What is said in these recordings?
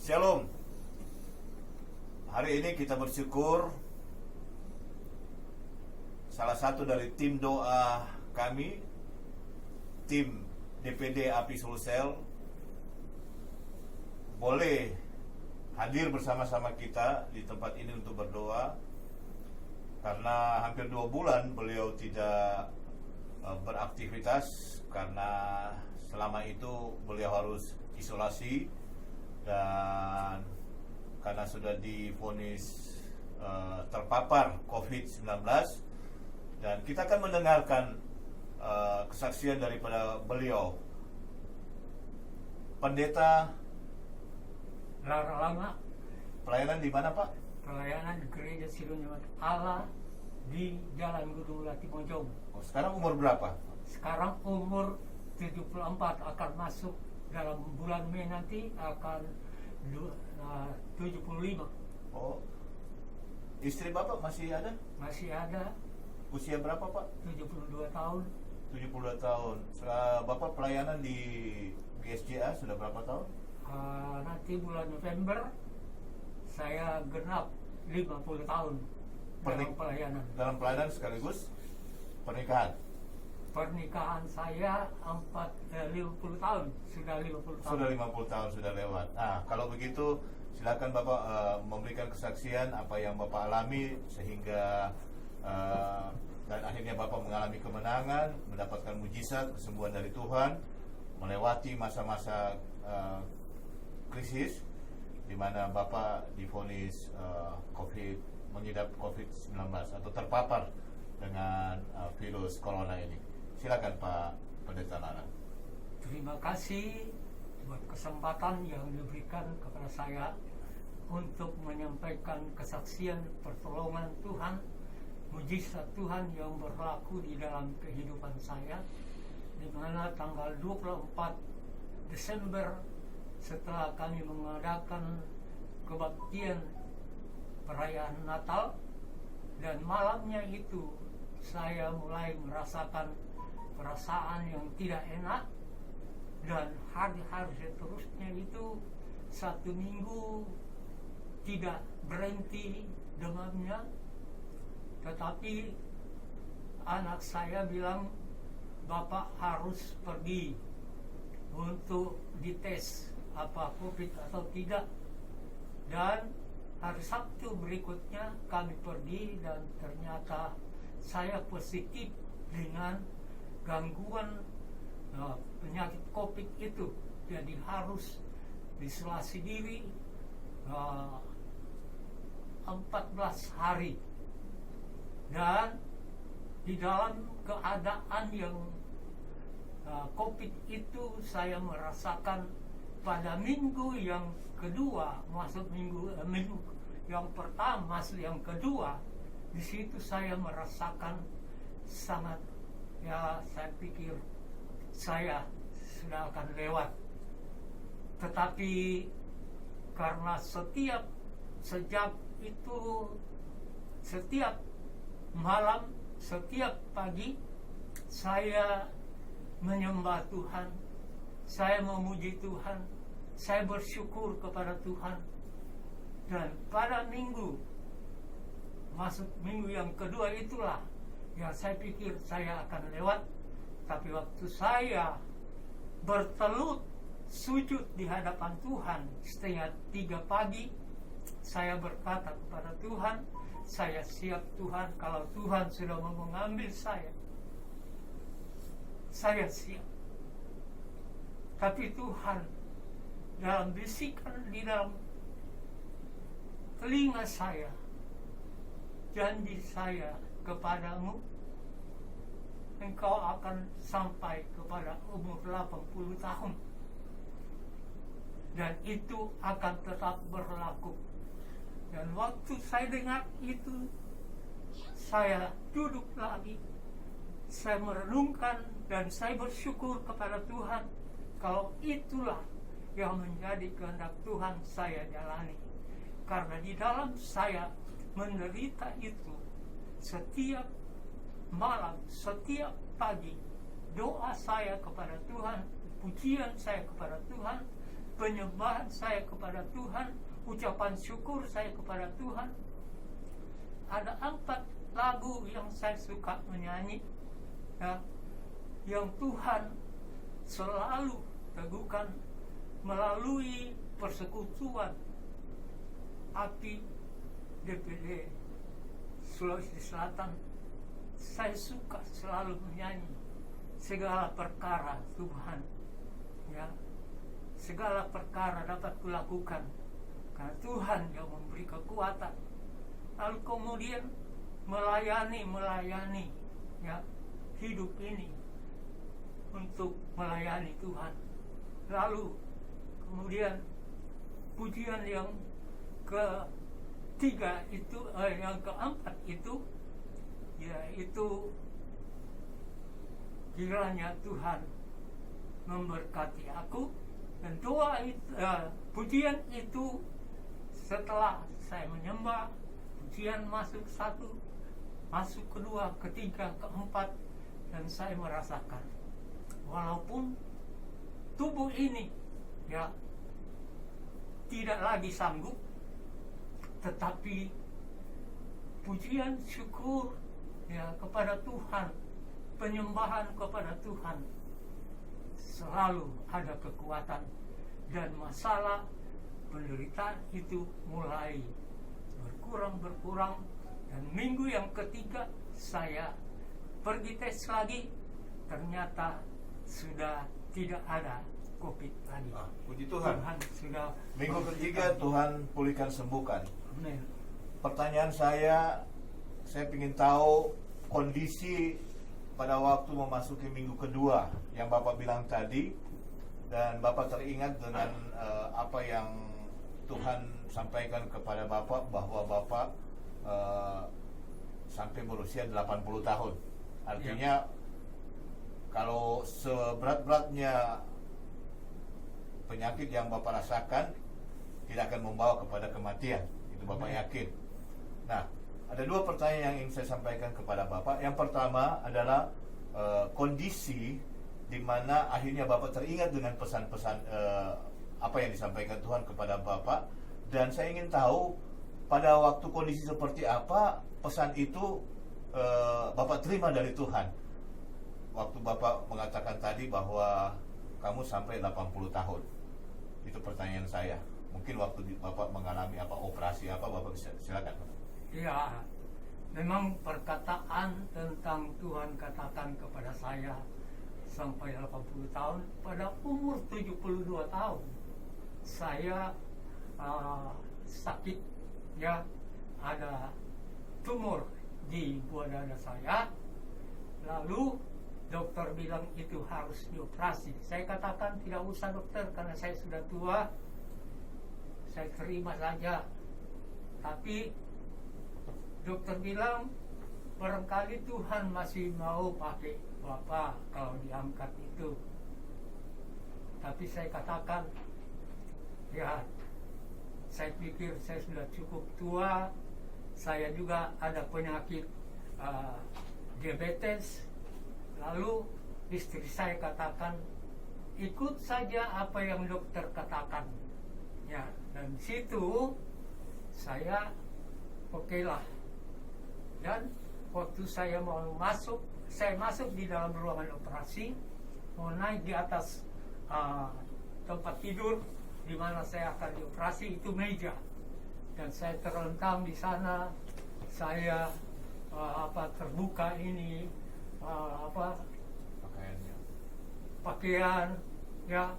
Shalom. Hari ini kita bersyukur salah satu dari tim doa kami, tim DPD API Sulsel, boleh hadir bersama-sama kita di tempat ini untuk berdoa. Karena hampir 2 bulan beliau tidak beraktivitas, karena selama itu beliau harus isolasi, dan karena sudah divonis terpapar COVID-19. Dan kita akan mendengarkan kesaksian daripada beliau. Pendeta Lara Lama, pelayanan di mana, Pak? pelayanan Gereja Silunyawat Allah di Jalan Gunung Lati Mojong. Oh, sekarang umur berapa? Sekarang umur 74, akan masuk dalam bulan Mei nanti akan 75. Oh, istri Bapak masih ada? Masih ada, Usia berapa, Pak? 72 tahun. 72 tahun. Bapak pelayanan di GSJA sudah berapa tahun? Nanti bulan November saya genap 50 tahun dalam pelayanan. Dalam pelayanan sekaligus pernikahan. Pernikahan saya 50 tahun, sudah 50 tahun. Sudah 50 tahun sudah lewat. Nah, kalau begitu silakan Bapak memberikan kesaksian apa yang Bapak alami sehingga dan akhirnya Bapak mengalami kemenangan, mendapatkan mujizat, kesembuhan dari Tuhan, melewati masa-masa krisis di mana Bapak divonis mengidap COVID-19 atau terpapar dengan virus corona ini. Silakan Pak Pendeta Lara. Terima kasih buat kesempatan yang diberikan kepada saya untuk menyampaikan kesaksian pertolongan Tuhan, mujizat Tuhan yang berlaku di dalam kehidupan saya, di mana tanggal 24 Desember setelah kami mengadakan kebaktian perayaan Natal, dan malamnya itu saya mulai merasakan perasaan yang tidak enak, dan hari-hari seterusnya itu 1 minggu tidak berhenti demamnya. Tetapi anak saya bilang, Bapak harus pergi untuk dites apa COVID atau tidak. Dan hari Sabtu berikutnya kami pergi, dan ternyata saya positif dengan gangguan penyakit COVID itu. Jadi harus isolasi diri 14 hari. Dan di dalam keadaan yang COVID itu saya merasakan pada minggu yang kedua, masuk minggu yang pertama, masuk yang kedua, di situ saya merasakan sangat, saya pikir saya sudah akan lewat. Tetapi karena sejak itu, setiap malam, setiap pagi saya menyembah Tuhan, saya memuji Tuhan, saya bersyukur kepada Tuhan. Dan pada masuk minggu yang kedua itulah yang saya pikir saya akan lewat. Tapi waktu saya bertelut sujud di hadapan Tuhan 2:30 pagi, saya berkata kepada Tuhan, saya siap Tuhan, kalau Tuhan sudah mau mengambil saya siap. Tapi Tuhan dalam bisikan di dalam telinga saya, janji saya kepadamu, engkau akan sampai kepada umur 80 tahun, dan itu akan tetap berlaku. Dan waktu saya dengar itu, saya duduk lagi, saya merenungkan, dan saya bersyukur kepada Tuhan, kalau itulah yang menjadi kehendak Tuhan saya jalani. Karena di dalam saya menderita itu, setiap malam, setiap pagi, doa saya kepada Tuhan, pujian saya kepada Tuhan, penyembahan saya kepada Tuhan, ucapan syukur saya kepada Tuhan. Ada 4 lagu yang saya suka menyanyi, ya, yang Tuhan selalu teguhkan melalui persekutuan api DPD Sulawesi Selatan. Saya suka selalu menyanyi segala perkara Tuhan, ya, segala perkara dapat kulakukan karena Tuhan yang memberi kekuatan. Lalu kemudian melayani, ya, hidup ini untuk melayani Tuhan. Lalu kemudian pujian yang ketiga itu, yang keempat itu, yaitu kiranya Tuhan memberkati aku. Dan doa itu, pujian itu setelah saya menyembah, pujian masuk 1, masuk kedua, ketiga, keempat, dan saya merasakan walaupun tubuh ini, ya, tidak lagi sanggup, tetapi pujian syukur, ya, kepada Tuhan, penyembahan kepada Tuhan, selalu ada kekuatan, dan masalah penderitaan itu mulai berkurang. Dan minggu yang ketiga saya pergi tes lagi, ternyata sudah tidak ada COVID lagi. Puji Tuhan. Sudah. Minggu ketiga Tuhan pulihkan, sembuhkan. Amin. Pertanyaan saya ingin tahu kondisi pada waktu memasuki minggu kedua yang Bapak bilang tadi, dan Bapak teringat dengan apa yang Tuhan sampaikan kepada Bapak, bahwa Bapak sampai berusia 80 tahun. Artinya kalau seberat-beratnya penyakit yang Bapak rasakan tidak akan membawa kepada kematian. Itu Bapak yakin. Nah, ada 2 pertanyaan yang ingin saya sampaikan kepada Bapak. Yang pertama adalah kondisi di mana akhirnya Bapak teringat dengan pesan-pesan apa yang disampaikan Tuhan kepada Bapak. Dan saya ingin tahu pada waktu kondisi seperti apa pesan itu Bapak terima dari Tuhan. Waktu Bapak mengatakan tadi bahwa kamu sampai 80 tahun. Itu pertanyaan saya. Mungkin waktu Bapak mengalami operasi Bapak bisa, silakan. Ya, memang perkataan tentang Tuhan katakan kepada saya sampai 80 tahun. Pada umur 72 tahun saya sakit, ya, ada tumor di buah dada saya. Lalu dokter bilang itu harus dioperasi. Saya katakan tidak usah dokter, karena saya sudah tua, saya terima saja. Tapi dokter bilang barangkali Tuhan masih mau pakai Bapak kalau diangkat itu. Tapi saya katakan, ya, saya pikir saya sudah cukup tua. Saya juga ada penyakit diabetes. Lalu istri saya katakan, ikut saja apa yang dokter katakan, ya. Dan situ saya okelah. Dan waktu saya mau masuk, saya masuk di dalam ruangan operasi, mau naik di atas tempat tidur di mana saya akan dioperasi, itu meja. Dan saya terlentang di sana. Saya terbuka ini pakaian, ya.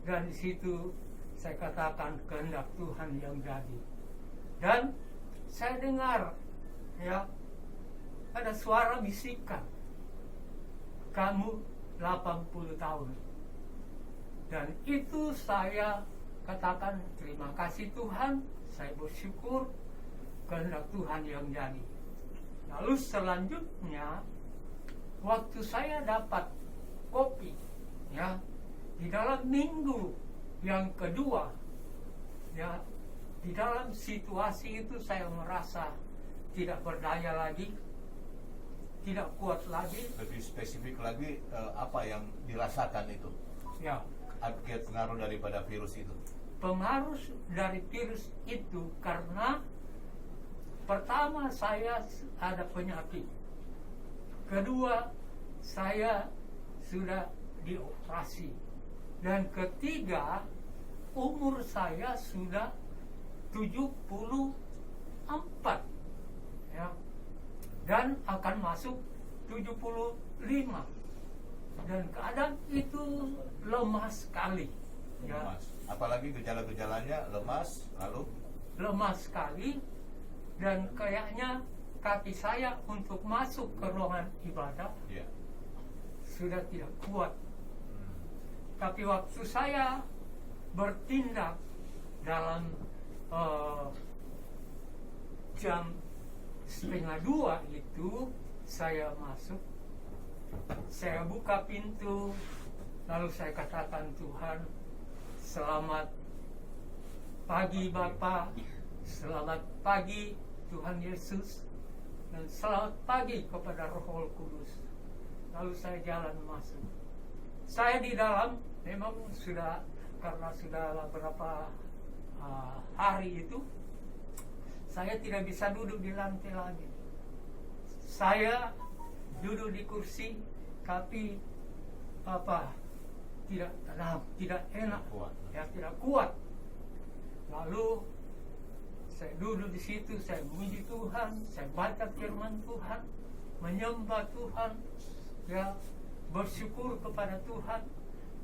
Dan di situ saya katakan kehendak Tuhan yang jadi. Dan saya dengar, ya, ada suara bisikan, kamu 80 tahun. Dan itu saya katakan terima kasih Tuhan, saya bersyukur, kehendak Tuhan yang jadi. Lalu selanjutnya, waktu saya dapat kopi, ya, di dalam minggu yang kedua, ya, di dalam situasi itu saya merasa tidak berdaya lagi, tidak kuat lagi. Lebih spesifik lagi, apa yang dirasakan itu? Ya, akibat pengaruh daripada virus itu? Pengaruh dari virus itu karena pertama saya ada penyakit, kedua saya sudah dioperasi, dan ketiga umur saya sudah 74 ya, dan akan masuk 75, dan keadaan itu lemas sekali ya. Lemas. Apalagi gejala-gejalanya lemas, lalu Lemah sekali, dan kayaknya kaki saya untuk masuk ke ruangan ibadah ya. sudah tidak kuat. Hmm. Tapi waktu saya bertindak dalam jam 1:30 itu, saya masuk, saya buka pintu, lalu saya katakan, Tuhan, selamat pagi Bapa, selamat pagi Tuhan Yesus, dan selamat pagi kepada Roh Kudus. Lalu saya jalan masuk. Saya di dalam memang sudah, karena sudah beberapa hari itu saya tidak bisa duduk di lantai lagi. Saya duduk di kursi, tapi tidak tenang, tidak enak, Kuat. ya tidak kuat. Lalu saya duduk di situ, saya memuji Tuhan, saya baca firman Tuhan, menyembah Tuhan, ya bersyukur kepada Tuhan.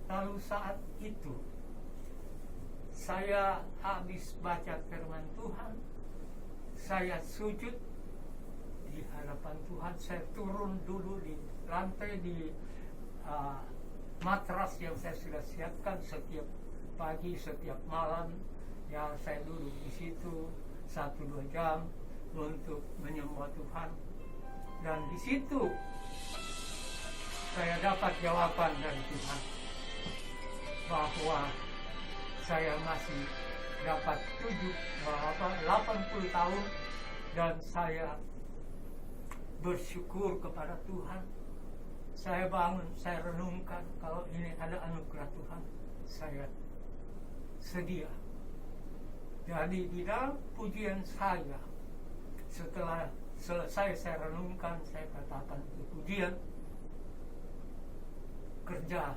Lalu saat itu saya habis baca firman Tuhan, saya sujud di hadapan Tuhan, saya turun dulu di lantai di matras yang saya sudah siapkan setiap pagi, setiap malam. Ya, saya duduk di situ 1-2 jam untuk menyembah Tuhan, dan di situ saya dapat jawaban dari Tuhan bahwa saya masih dapat 80 tahun, dan saya bersyukur kepada Tuhan. Saya bangun, saya renungkan, kalau ini ada anugerah Tuhan, saya sedia. Jadi di dalam pujian saya, setelah selesai saya renungkan, saya katakan itu pujian kerja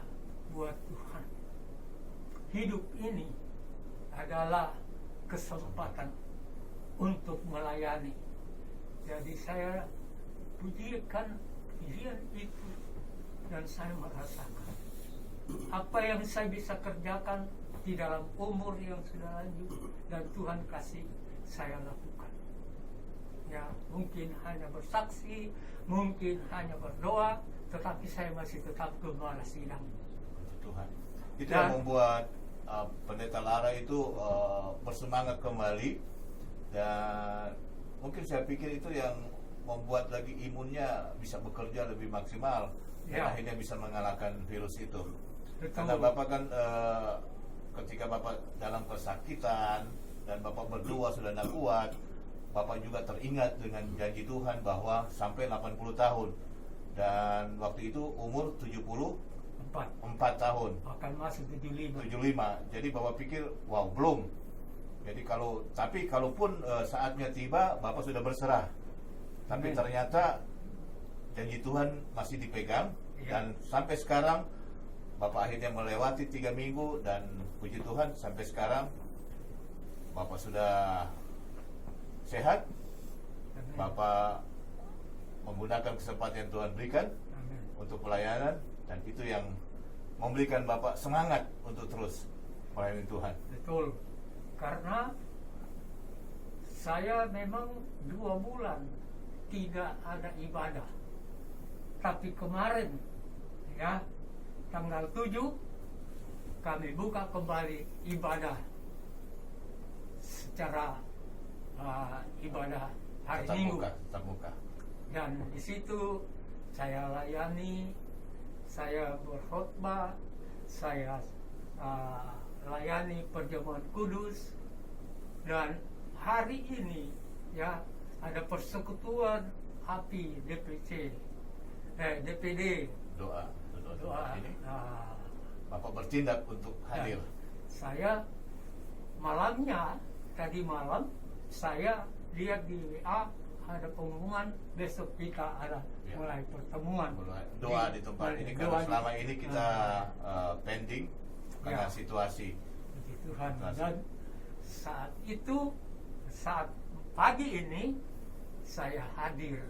buat Tuhan. Hidup ini adalah kesempatan untuk melayani. Jadi saya pujikan pujian itu, dan saya merasakan apa yang saya bisa kerjakan di dalam umur yang sudah lanjut, dan Tuhan kasih saya lakukan. Ya, mungkin hanya bersaksi, mungkin hanya berdoa, tetapi saya masih tetap gembala sidang Tuhan. Itu Dan- yang membuat Pendeta Lara itu bersemangat kembali, dan mungkin saya pikir itu yang membuat lagi imunnya bisa bekerja lebih maksimal, dan Ya. akhirnya bisa mengalahkan virus itu. Betul. Karena Bapak kan ketika Bapak dalam kesakitan dan Bapak berdoa sudah tidak kuat, Bapak juga teringat dengan janji Tuhan bahwa sampai 80 tahun, dan waktu itu umur 74 tahun, akan masuk 75. 75. Jadi Bapak pikir, wow, belum. Jadi kalaupun saatnya tiba, Bapak sudah berserah. Tapi Amin. ternyata janji Tuhan masih dipegang, Iya. dan sampai sekarang Bapak akhirnya melewati 3 minggu, dan puji Tuhan sampai sekarang Bapak sudah sehat. Amin. Bapak menggunakan kesempatan yang Tuhan berikan Amin. untuk pelayanan, dan itu yang memberikan Bapak semangat untuk terus melayani Tuhan. Betul. Karena saya memang 2 bulan tidak ada ibadah. Tapi kemarin, ya, tanggal 7 kami buka kembali ibadah secara ibadah hari Tetap Minggu. tetap muka. Dan di situ saya layani, saya berkhotbah, saya layani perjamuan kudus, dan hari ini ya ada persekutuan api DPD Doa doa ini. Bapak bertindak untuk hadir. Saya malamnya, tadi malam saya lihat di WA ada pengumuman besok kita ada Ya. mulai pertemuan. Doa di tempat ini karena selama ini kita pending karena Ya. situasi. Puji Tuhan. Dan saat pagi ini saya hadir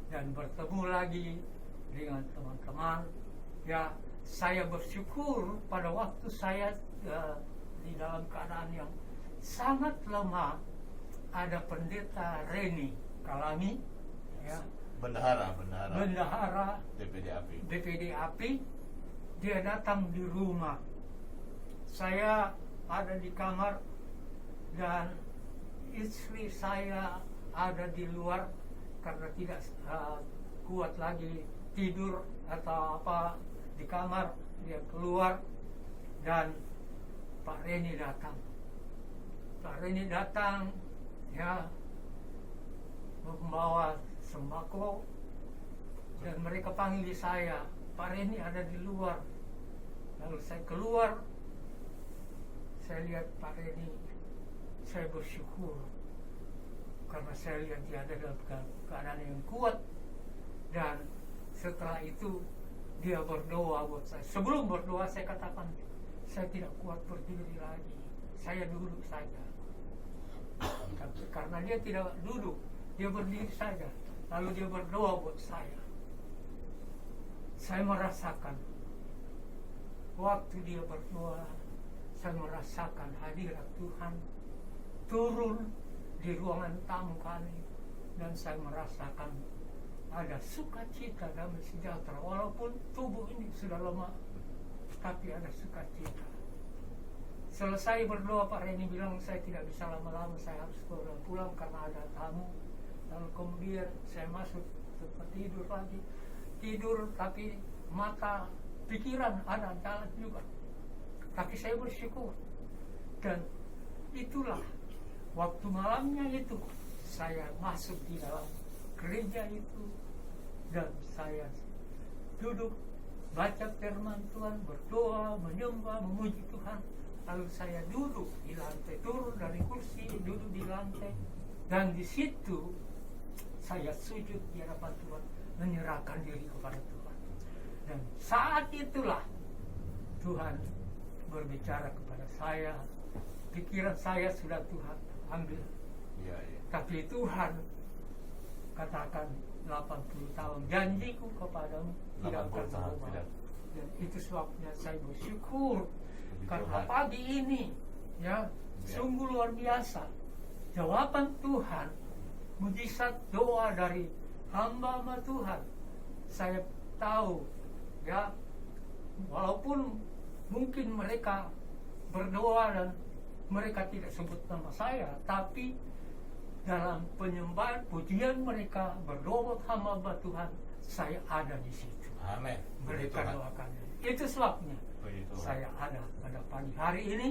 dan bertemu lagi dengan teman-teman. Ya, saya bersyukur pada waktu saya di dalam keadaan yang sangat lemah, ada pendeta Reni Kalami, ya, Bendahara DPD API, dia datang di rumah. Saya ada di kamar dan istri saya ada di luar karena tidak kuat lagi tidur atau apa di kamar. Dia keluar dan Pak Reni datang, ya, membawa sembako dan mereka panggil saya, Pak Reni ada di luar. Lalu saya keluar, saya lihat Pak Reni, saya bersyukur karena saya lihat dia ada dalam keadaan yang kuat. Dan setelah itu dia berdoa buat saya. Sebelum berdoa saya katakan, saya tidak kuat berdiri lagi, saya duduk saja. Karena dia tidak duduk, dia berdiri saja. Lalu dia berdoa buat saya. Saya merasakan waktu dia berdoa, saya merasakan hadirat Tuhan turun di ruangan tamu kami, dan saya merasakan ada sukacita dan sejahtera. Walaupun tubuh ini sudah lemah, tapi ada sukacita. Selesai berdoa, Pak Reni bilang saya tidak bisa lama-lama, saya harus pulang karena ada tamu. Lalu kemudian saya masuk tempat tidur lagi, tidur tapi mata pikiran ada jalan juga. Tapi saya bersyukur, dan itulah waktu malamnya itu saya masuk di dalam gereja itu dan saya duduk baca firman Tuhan, berdoa, menyembah, memuji Tuhan. Lalu saya duduk di lantai, turun dari kursi, duduk di lantai, dan di situ saya sujud di hadapan Tuhan, menyerahkan diri kepada Tuhan. Dan saat itulah Tuhan berbicara kepada saya. Pikiran saya sudah Tuhan ambil, Ya. tapi Tuhan katakan 80 tahun janjiku kepadamu tidak 80 akan tahun, berubah. tidak. Dan itu sebabnya saya bersyukur Puji karena Tuhan. pagi ini ya sungguh luar biasa jawaban Tuhan, mujizat doa dari hamba-hamba Tuhan. Saya tahu ya, walaupun mungkin mereka berdoa dan mereka tidak sebut nama saya, tapi dalam penyembahan pujian mereka berdoa hamba Tuhan, saya ada di situ. Amin. Mereka doakannya. Itu sebabnya Puji Tuhan. saya ada pada pagi hari ini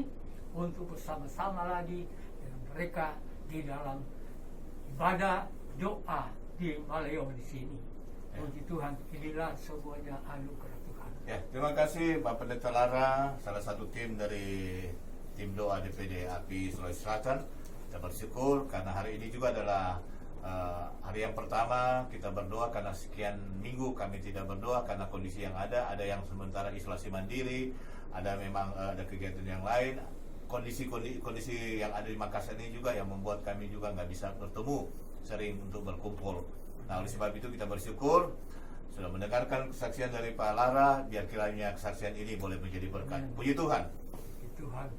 untuk bersama-sama lagi dengan mereka di dalam ibadah doa di Maleong di sini. Ya. Puji Tuhan, inilah semuanya anugerah Tuhan. Ya, terima kasih Pak Pendeta Lara, salah satu tim dari tim doa DPD API Sulawesi Selatan. Kita bersyukur karena hari ini juga adalah hari yang pertama kita berdoa, karena sekian minggu kami tidak berdoa karena kondisi yang ada yang sementara isolasi mandiri, ada memang ada kegiatan yang lain, kondisi yang ada di Makassar ini juga yang membuat kami juga nggak bisa bertemu sering untuk berkumpul. Nah, oleh sebab itu kita bersyukur sudah mendengarkan kesaksian dari Pak Lara, biar kiranya kesaksian ini boleh menjadi berkat. Puji Tuhan. Puji Tuhan.